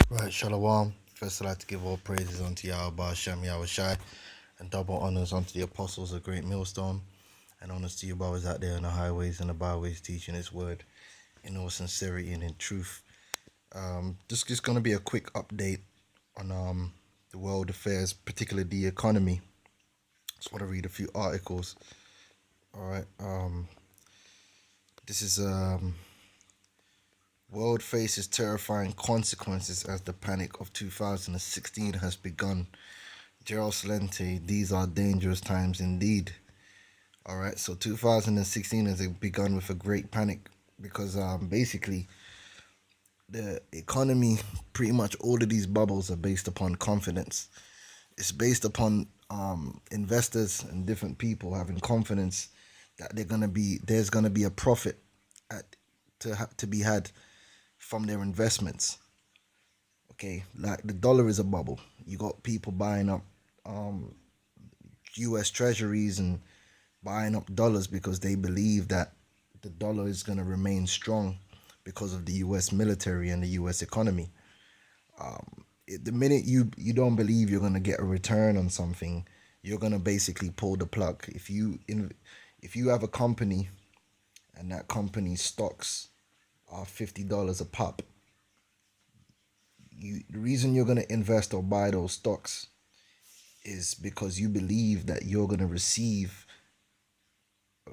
Right, Shalom. First, I'd like to give all praises unto Yahweh Shem Yahweh Shai, and double honors unto the apostles of Great Millstone, and honors to you brothers out there on the highways and the byways teaching His word in all sincerity and in truth. This is going to be a quick update on the world affairs, particularly the economy. Just want to read a few articles. All right. This is world faces terrifying consequences as the panic of 2016 has begun. Gerald Salente, these are dangerous times indeed. All right, so 2016 has begun with a great panic because basically the economy, pretty much all of these bubbles are based upon confidence. It's based upon investors and different people having confidence that there's gonna be a profit at to be had from their investments. Okay, like the dollar is a bubble. You got people buying up U.S. treasuries and buying up dollars because they believe that the dollar is going to remain strong because of the U.S. military and the U.S. economy. The minute you don't believe you're going to get a return on something, you're going to basically pull the plug. If you have a company and that company's stocks are $50 a pop, the reason you're going to invest or buy those stocks is because you believe that you're going to receive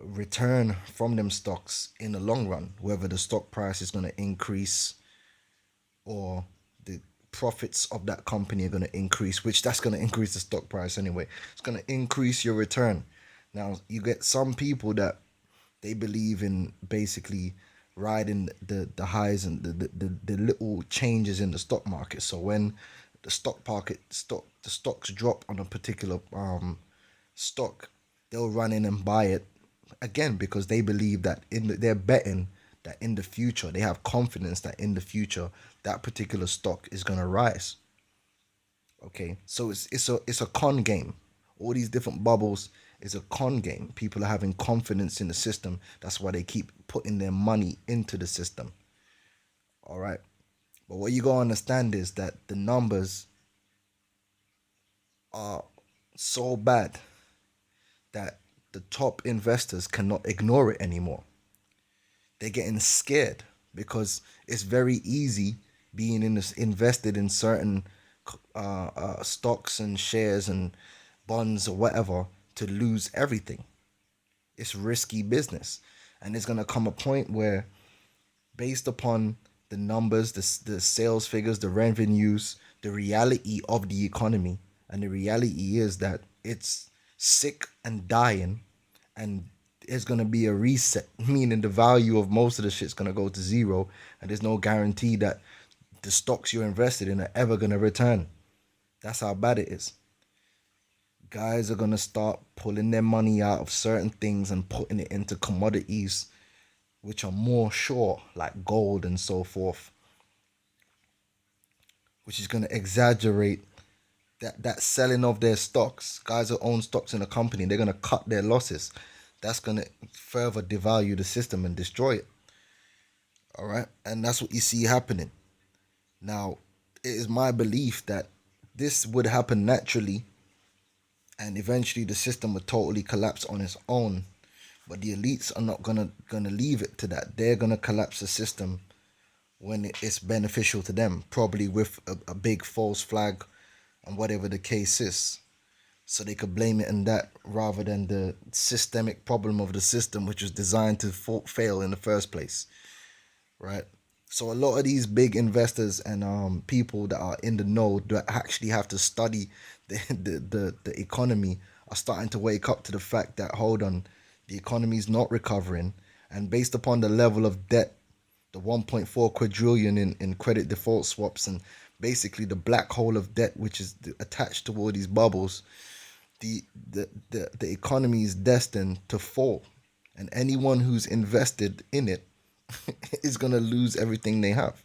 return from them stocks in the long run, whether the stock price is going to increase or the profits of that company are going to increase, which that's going to increase the stock price anyway. It's going to increase your return. Now, you get some people that they believe in basically riding the highs and the little changes in the stock market. So when the the stocks drop on a particular stock, they'll run in and buy it again because they believe that they're betting that in the future they have confidence that in the future that particular stock is gonna rise. Okay, so it's a con game. All these different bubbles is a con game. People are having confidence in the system. That's why they keep putting their money into the system. All right, but what you gotta understand is that the numbers are so bad that the top investors cannot ignore it anymore. They're getting scared because it's very easy being invested in certain stocks and shares and bonds or whatever to lose everything. It's risky business, and there's gonna come a point where, based upon the numbers, the sales figures, the revenues, the reality of the economy, and the reality is that it's sick and dying, and there's gonna be a reset, meaning the value of most of the shit's gonna go to zero, and there's no guarantee that the stocks you're invested in are ever gonna return. That's how bad it is. Guys are gonna start pulling their money out of certain things and putting it into commodities which are more sure, like gold and so forth, which is gonna exaggerate that selling of their stocks. Guys who own stocks in a company, they're gonna cut their losses. That's gonna further devalue the system and destroy it. All right, and that's what you see happening now. It is my belief that this would happen naturally, and eventually the system would totally collapse on its own. But the elites are not gonna leave it to that. They're gonna collapse the system when it's beneficial to them, probably with a big false flag and whatever the case is. So they could blame it on that rather than the systemic problem of the system, which was designed to fail in the first place, right? So a lot of these big investors and people that are in the know that actually have to study the economy are starting to wake up to the fact that, hold on, the economy is not recovering, and based upon the level of debt, the 1.4 quadrillion in credit default swaps, and basically the black hole of debt which is attached to all these bubbles, the economy is destined to fall, and anyone who's invested in it is gonna lose everything they have.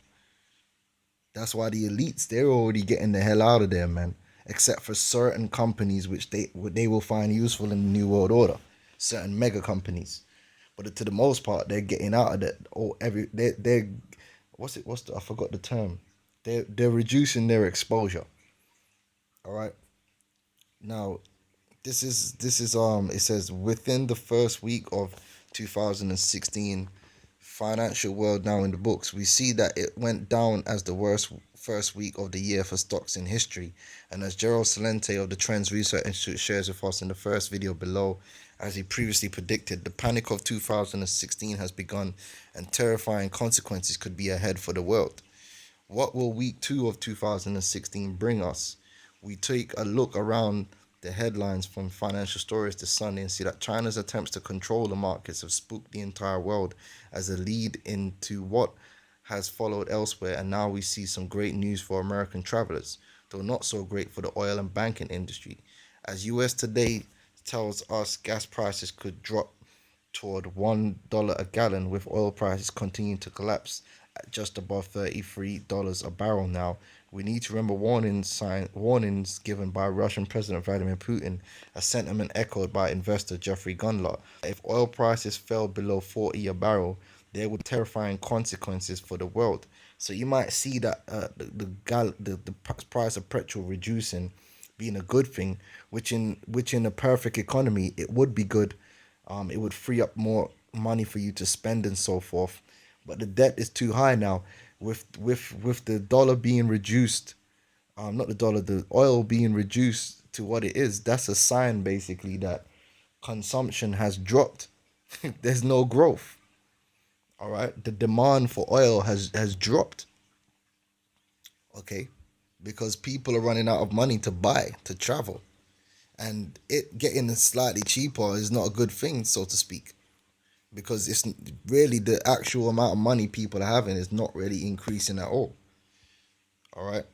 That's why the elites, they're already getting the hell out of there, man. Except for certain companies which they will find useful in the new world order, certain mega companies. But to the most part, they're getting out of that. Or every they're what's it? I forgot the term. They're reducing their exposure. All right. Now, this is it says within the first week of 2016, financial world now in the books, we see that it went down as the worst first week of the year for stocks in history. And as Gerald Salente of the Trends Research Institute shares with us in the first video below, as he previously predicted, the panic of 2016 has begun and terrifying consequences could be ahead for the world. What will week two of 2016 bring us? We take a look around the headlines from Financial Stories to Sunday and see that China's attempts to control the markets have spooked the entire world as a lead into what has followed elsewhere. And now we see some great news for American travelers, though not so great for the oil and banking industry. As US Today tells us, gas prices could drop toward $1 a gallon, with oil prices continuing to collapse at just above $33 a barrel now. We need to remember warnings given by Russian President Vladimir Putin, a sentiment echoed by investor Jeffrey Gundlach. If oil prices fell below 40 a barrel, there would be terrifying consequences for the world. So you might see that the price of petrol reducing being a good thing, which in a perfect economy it would be good. It would free up more money for you to spend and so forth. But the debt is too high now, with the dollar being reduced. Not the dollar, the oil being reduced to what it is. That's a sign basically that consumption has dropped. There's no growth. All right, the demand for oil has dropped. Okay, because people are running out of money to buy to travel, and it getting slightly cheaper is not a good thing, so to speak, because it's really the actual amount of money people are having is not really increasing at all. All right.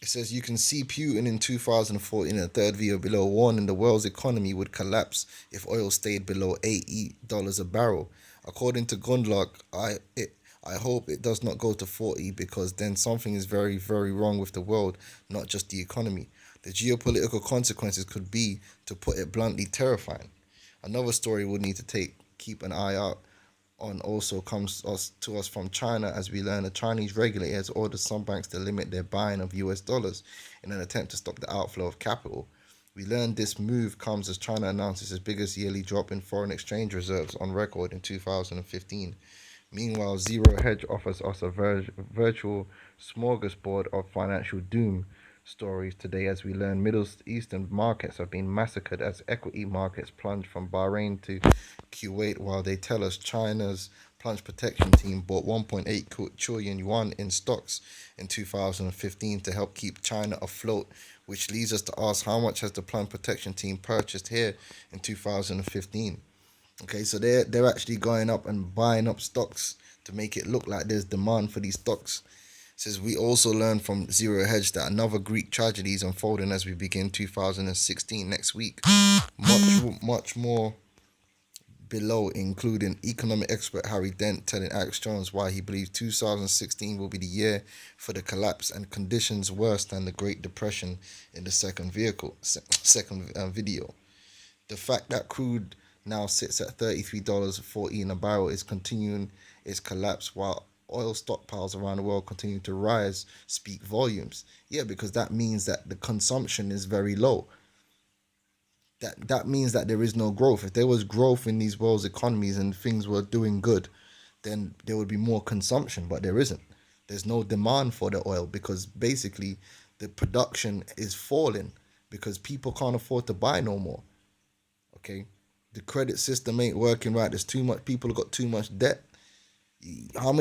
It says you can see Putin in 2014 in the third video below warning the world's economy would collapse if oil stayed below $80 a barrel. According to Gundlach, I hope it does not go to 40 because then something is very, very wrong with the world, not just the economy. The geopolitical consequences could be, to put it bluntly, terrifying. Another story we'll need to keep an eye out on also comes to us from China, as we learn a Chinese regulator has ordered some banks to limit their buying of US dollars in an attempt to stop the outflow of capital. We learned this move comes as China announces its biggest yearly drop in foreign exchange reserves on record in 2015. Meanwhile, Zero Hedge offers us a virtual smorgasbord of financial doom stories today, as we learn Middle Eastern markets have been massacred as equity markets plunge from Bahrain to Kuwait, while they tell us China's plunge protection team bought 1.8 trillion yuan in stocks in 2015 to help keep China afloat, which leads us to ask how much has the plunge protection team purchased here in 2015. Okay, so they're actually going up and buying up stocks to make it look like there's demand for these stocks. It says we also learn from Zero Hedge that another Greek tragedy is unfolding as we begin 2016 next week. Much more below, including economic expert Harry Dent telling Alex Jones why he believes 2016 will be the year for the collapse and conditions worse than the Great Depression in the second video. The fact that crude now sits at $33.40 a barrel is continuing its collapse, while oil stockpiles around the world continue to rise speak volumes. Yeah, because that means that the consumption is very low. That means that there is no growth. If there was growth in these world's economies and things were doing good, then there would be more consumption, but there isn't. There's no demand for the oil because basically the production is falling because people can't afford to buy no more. Okay, the credit system ain't working right. There's too much people have got too much debt. How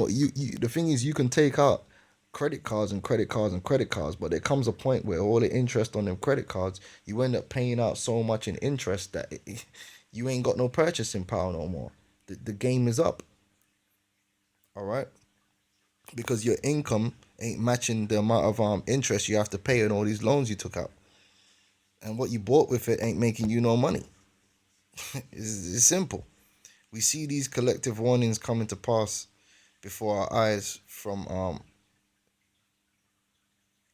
you the thing is, you can take out credit cards and credit cards and credit cards, but there comes a point where all the interest on them credit cards, you end up paying out so much in interest that you ain't got no purchasing power no more. The game is up. All right, because your income ain't matching the amount of interest you have to pay on all these loans you took out, and what you bought with it ain't making you no money. It's simple. We see these collective warnings coming to pass before our eyes from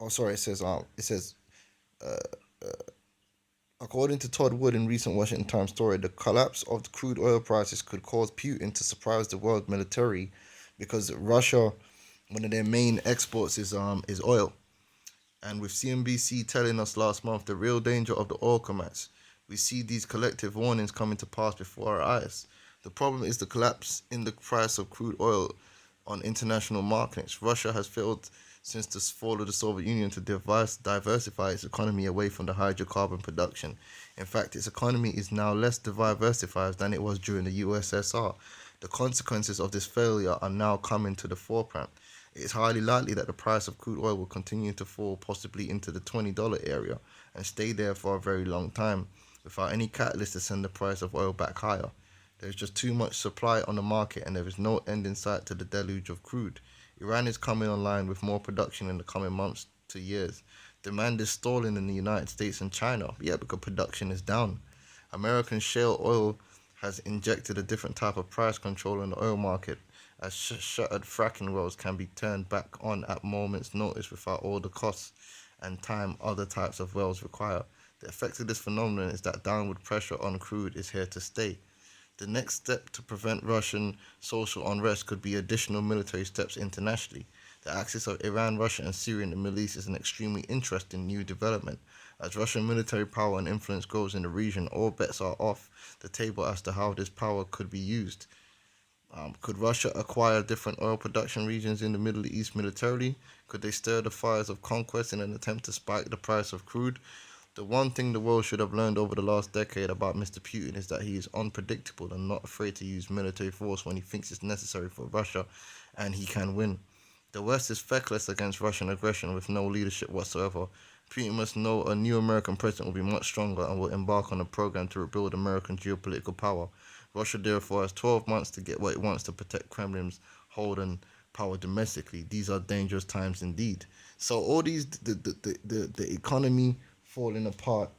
it says according to Todd Wood in recent Washington Times story, the collapse of the crude oil prices could cause Putin to surprise the world militarily because Russia One of their main exports is oil. And with CNBC telling us last month the real danger of the oil collapse, we see these collective warnings coming to pass before our eyes. The problem is the collapse in the price of crude oil on international markets. Russia has failed since the fall of the Soviet Union to diversify its economy away from the hydrocarbon production. In fact, its economy is now less diversified than it was during the USSR. The consequences of this failure are now coming to the forefront. It is highly likely that the price of crude oil will continue to fall, possibly into the $20 area, and stay there for a very long time, without any catalyst to send the price of oil back higher. There is just too much supply on the market, and there is no end in sight to the deluge of crude. Iran is coming online with more production in the coming months to years. Demand is stalling in the United States and China, yeah, because production is down. American shale oil has injected a different type of price control in the oil market, as shuttered fracking wells can be turned back on at moment's notice without all the costs and time other types of wells require. The effect of this phenomenon is that downward pressure on crude is here to stay. The next step to prevent Russian social unrest could be additional military steps internationally. The axis of Iran, Russia, and Syria in the Middle East is an extremely interesting new development. As Russian military power and influence grows in the region, all bets are off the table as to how this power could be used. Could Russia acquire different oil production regions in the Middle East militarily? Could they stir the fires of conquest in an attempt to spike the price of crude? The one thing the world should have learned over the last decade about Mr. Putin is that he is unpredictable and not afraid to use military force when he thinks it's necessary for Russia and he can win. The West is feckless against Russian aggression with no leadership whatsoever. Putin must know a new American president will be much stronger and will embark on a program to rebuild American geopolitical power. Russia therefore has 12 months to get what it wants to protect Kremlin's hold on power domestically. These are dangerous times indeed. So all these the economy falling apart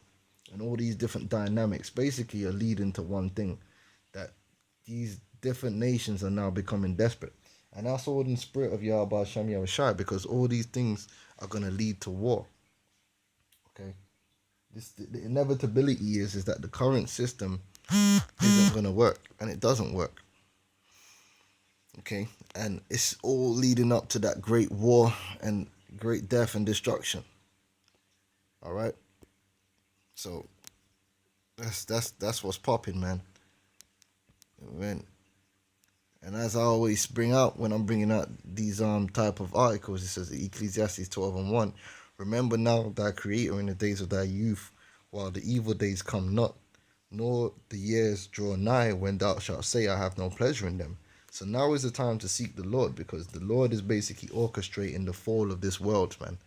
and all these different dynamics basically are leading to one thing, that these different nations are now becoming desperate. And that's all in the spirit of Yahweh Hashem Yahushai, because all these things are going to lead to war. Okay? The inevitability is that the current system isn't going to work, and it doesn't work. Okay? And it's all leading up to that great war and great death and destruction. All right? So that's what's popping, man. And as I always bring out when I'm bringing out these type of articles, it says Ecclesiastes 12:1. Remember now thy Creator in the days of thy youth, while the evil days come not, nor the years draw nigh when thou shalt say, I have no pleasure in them. So now is the time to seek the Lord, because the Lord is basically orchestrating the fall of this world, man.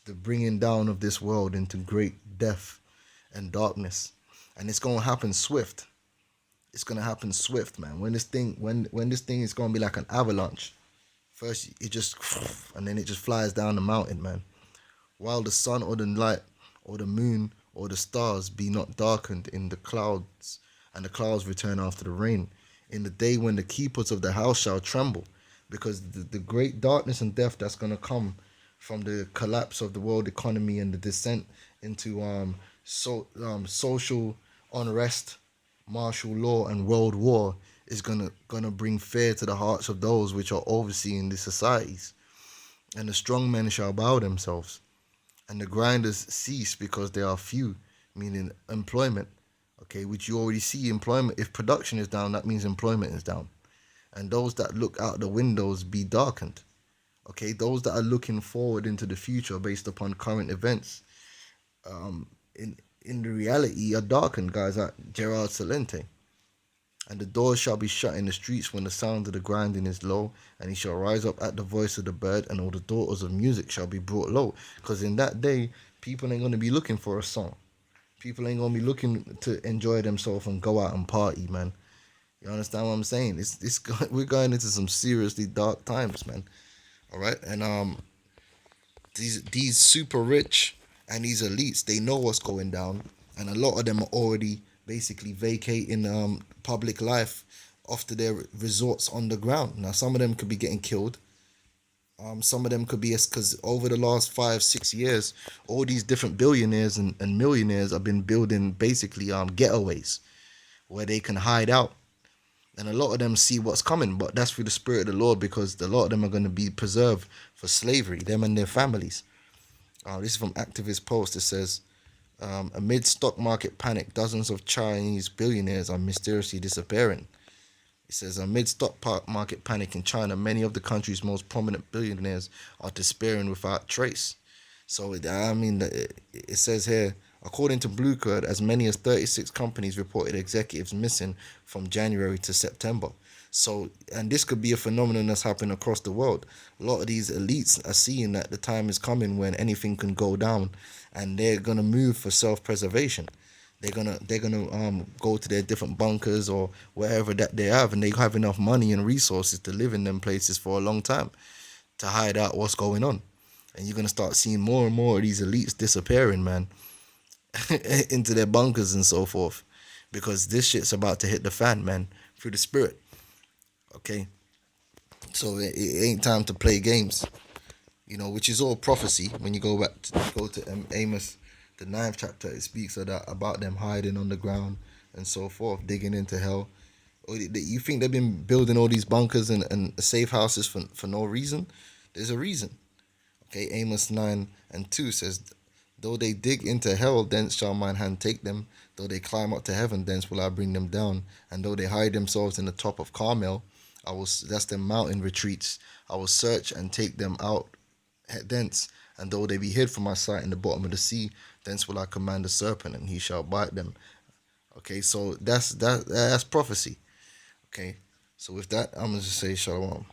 The bringing down of this world into great death and darkness. And it's going to happen swift. It's going to happen swift, man. When this thing is going to be like an avalanche. First, it just, and then it just flies down the mountain, man. While the sun or the light or the moon or the stars be not darkened in the clouds, and the clouds return after the rain, in the day when the keepers of the house shall tremble, because the great darkness and death that's going to come from the collapse of the world economy and the descent into social unrest, martial law, and world war is gonna bring fear to the hearts of those which are overseeing the societies. And the strong men shall bow themselves, and the grinders cease because they are few, meaning employment. Okay, which you already see employment. If production is down, that means employment is down. And those that look out the windows be darkened. Okay, those that are looking forward into the future based upon current events, in the reality are darkened, guys, like Gerard Salente. And the doors shall be shut in the streets when the sound of the grinding is low, and he shall rise up at the voice of the bird, and all the daughters of music shall be brought low. Because in that day, people ain't going to be looking for a song. People ain't going to be looking to enjoy themselves and go out and party, man. You understand what I'm saying? We're going into some seriously dark times, man. All right? And these super rich and these elites, they know what's going down, and a lot of them are already basically vacating public life after their resorts on the ground. Now, some of them could be getting killed. Some of them could be, because over the last 5-6 years, all these different billionaires and millionaires have been building basically getaways where they can hide out. And a lot of them see what's coming, but that's through the Spirit of the Lord, because a lot of them are going to be preserved for slavery, them and their families. This is from Activist Post. It says, amid stock market panic, dozens of Chinese billionaires are mysteriously disappearing. It says, amid stock market panic in China, many of the country's most prominent billionaires are disappearing without trace. So, I mean, it says here, according to Bluecard, as many as 36 companies reported executives missing from January to September. So, and this could be a phenomenon that's happening across the world. A lot of these elites are seeing that the time is coming when anything can go down, and they're gonna move for self-preservation. They're gonna go to their different bunkers or wherever that they have, and they have enough money and resources to live in them places for a long time to hide out what's going on. And you're gonna start seeing more and more of these elites disappearing, man, into their bunkers and so forth, because this shit's about to hit the fan, man, through the Spirit. Okay, so it ain't time to play games, which is all prophecy. When you go to Amos, the ninth chapter, it speaks of that, about them hiding on the ground and so forth, digging into hell. Or you think they've been building all these bunkers and safe houses for no reason? There's a reason. Okay, Amos 9:2 says, though they dig into hell, thence shall mine hand take them. Though they climb up to heaven, thence will I bring them down. And though they hide themselves in the top of Carmel, that's them mountain retreats. I will search and take them out thence. And though they be hid from my sight in the bottom of the sea, thence will I command the serpent, and he shall bite them. Okay, so that's prophecy. Okay, so with that, I'm gonna just say shalom.